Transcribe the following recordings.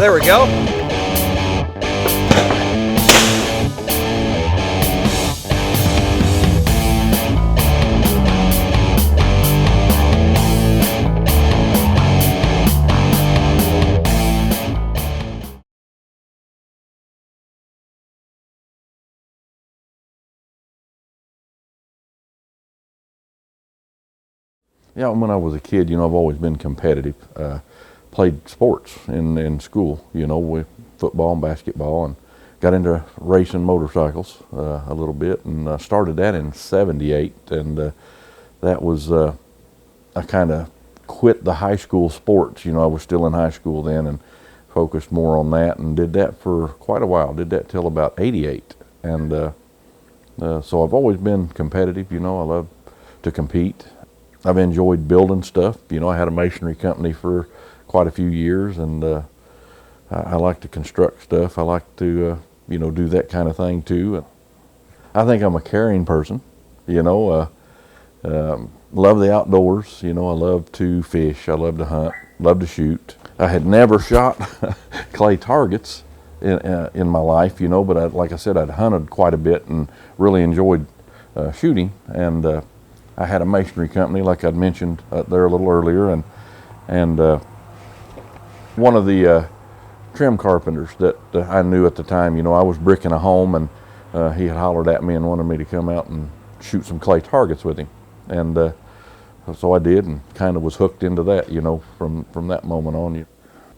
there we go. Yeah, when I was a kid, I've always been competitive. Played sports in school, with football and basketball, and got into racing motorcycles a little bit, and started that in '78, and that was, I kind of quit the high school sports. I was still in high school then and focused more on that, and did that for quite a while. Did that till about '88, and so I've always been competitive. I love to compete. I've enjoyed building stuff. I had a masonry company for quite a few years, and I like to construct stuff. I like to, do that kind of thing too. I think I'm a caring person. Love the outdoors. I love to fish. I love to hunt. Love to shoot. I had never shot clay targets in my life, but like I said, I'd hunted quite a bit and really enjoyed shooting. And I had a masonry company, like I'd mentioned there a little earlier, and one of the trim carpenters that I knew at the time, I was bricking a home, and he had hollered at me and wanted me to come out and shoot some clay targets with him, and so I did, and kind of was hooked into that, from that moment on.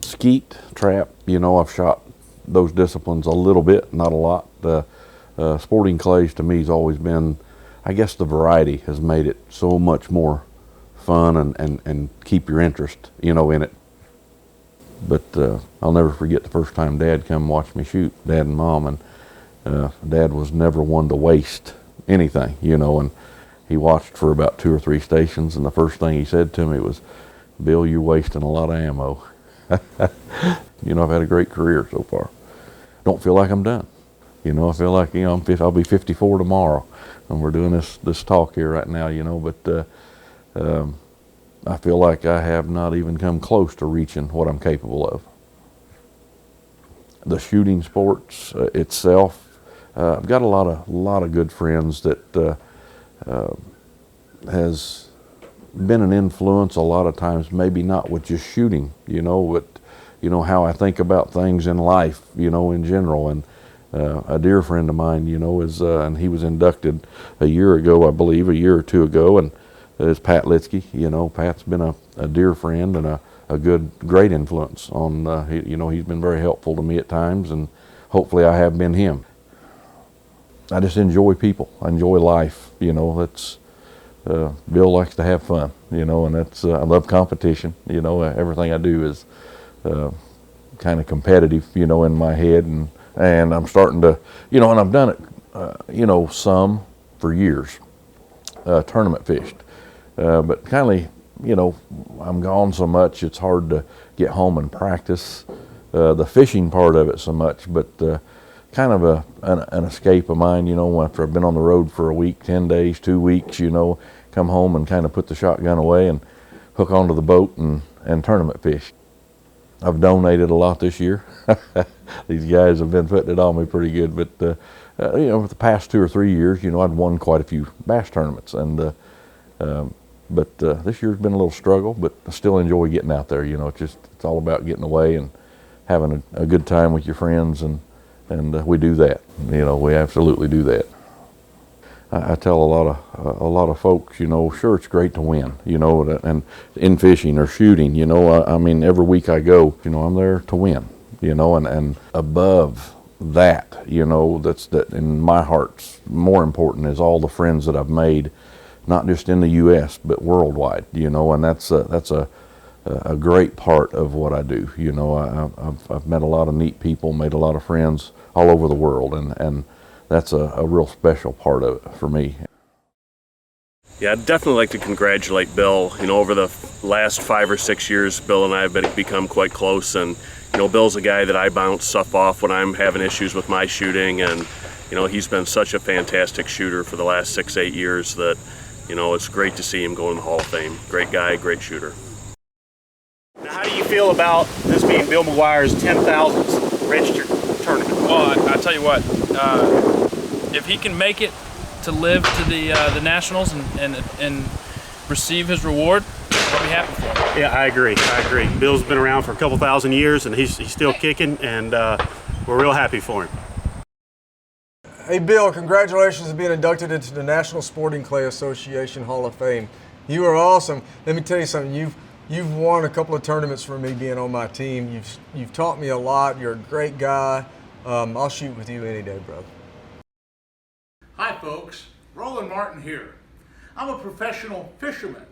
Skeet, trap, I've shot those disciplines a little bit, not a lot. Sporting clays to me has always been, I guess the variety has made it so much more fun and keep your interest, in it. But I'll never forget the first time Dad come watch me shoot, Dad and Mom, and Dad was never one to waste anything, and he watched for about 2 or 3 stations, and the first thing he said to me was, "Bill, you're wasting a lot of ammo." I've had a great career so far. Don't feel like I'm done. I feel like, I'll be 54 tomorrow, and we're doing this talk here right now, but I feel like I have not even come close to reaching what I'm capable of. The shooting sports itself, I've got a lot of good friends that has been an influence a lot of times, maybe not with just shooting, but how I think about things in life, in general. And a dear friend of mine, is and he was inducted a year ago, I believe, a year or 2 ago, and is Pat Litsky. Pat's been a dear friend and a great influence on. He's been very helpful to me at times, and hopefully I have been him. I just enjoy people. I enjoy life. That's Bill likes to have fun. And that's I love competition. Everything I do is kind of competitive. In my head, and I'm starting to, and I've done it, some for years, tournament fished, but kind of, I'm gone so much, it's hard to get home and practice the fishing part of it so much, but kind of an escape of mine, after I've been on the road for a week, 10 days, 2 weeks, come home and kind of put the shotgun away and hook onto the boat and tournament fish. I've donated a lot this year. These guys have been putting it on me pretty good, but for the past 2 or 3 years, I'd won quite a few bass tournaments, and but this year's been a little struggle, but I still enjoy getting out there. It's all about getting away and having a good time with your friends, and we do that. We absolutely do that. I tell a lot of folks, sure, it's great to win, and in fishing or shooting, I mean, every week I go, I'm there to win, and above that, that in my heart's more important is all the friends that I've made, not just in the U.S. but worldwide, and that's a great part of what I do. I've met a lot of neat people, made a lot of friends all over the world, and that's a real special part of it for me. Yeah, I'd definitely like to congratulate Bill. Over the last 5 or 6 years, Bill and I have become quite close, and Bill's a guy that I bounce stuff off when I'm having issues with my shooting, and he's been such a fantastic shooter for the last 6-8 years that it's great to see him go in the Hall of Fame. Great guy, great shooter. Now, how do you feel about this being Bill McGuire's 10,000th registered tournament? Well, I tell you what, if he can make it to live to the Nationals and receive his reward, I'll be happy for him. Yeah, I agree. Bill's been around for a couple thousand years, and he's still kicking, and we're real happy for him. Hey Bill, congratulations on being inducted into the National Sporting Clay Association Hall of Fame. You are awesome. Let me tell you something. You've won a couple of tournaments for me being on my team. You've taught me a lot. You're a great guy. I'll shoot with you any day, brother. Hi folks, Roland Martin here. I'm a professional fisherman,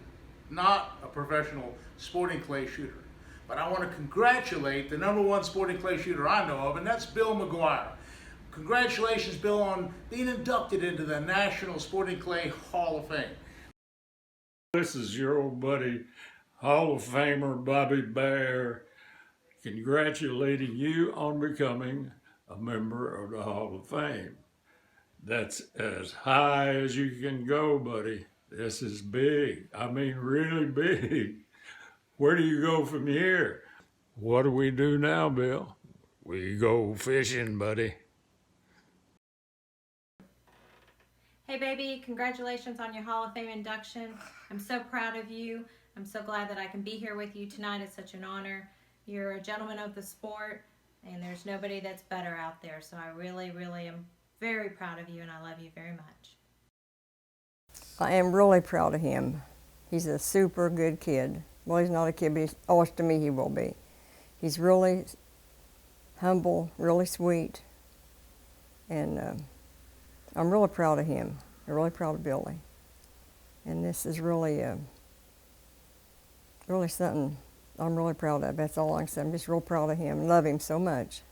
not a professional sporting clay shooter. But I want to congratulate the #1 sporting clay shooter I know of, and that's Bill McGuire. Congratulations, Bill, on being inducted into the National Sporting Clay Hall of Fame. This is your old buddy, Hall of Famer Bobby Bear, congratulating you on becoming a member of the Hall of Fame. That's as high as you can go, buddy. This is big. I mean, really big. Where do you go from here? What do we do now, Bill? We go fishing, buddy. Hey baby, congratulations on your Hall of Fame induction. I'm so proud of you. I'm so glad that I can be here with you tonight. It's such an honor. You're a gentleman of the sport, and there's nobody that's better out there. So I really, really am very proud of you, and I love you very much. I am really proud of him. He's a super good kid. Well, he's not a kid, but always to me he will be. He's really humble, really sweet, and I'm really proud of him. I'm really proud of Billy. And this is really, really something I'm really proud of. That's all I can say. I'm just real proud of him. Love him so much.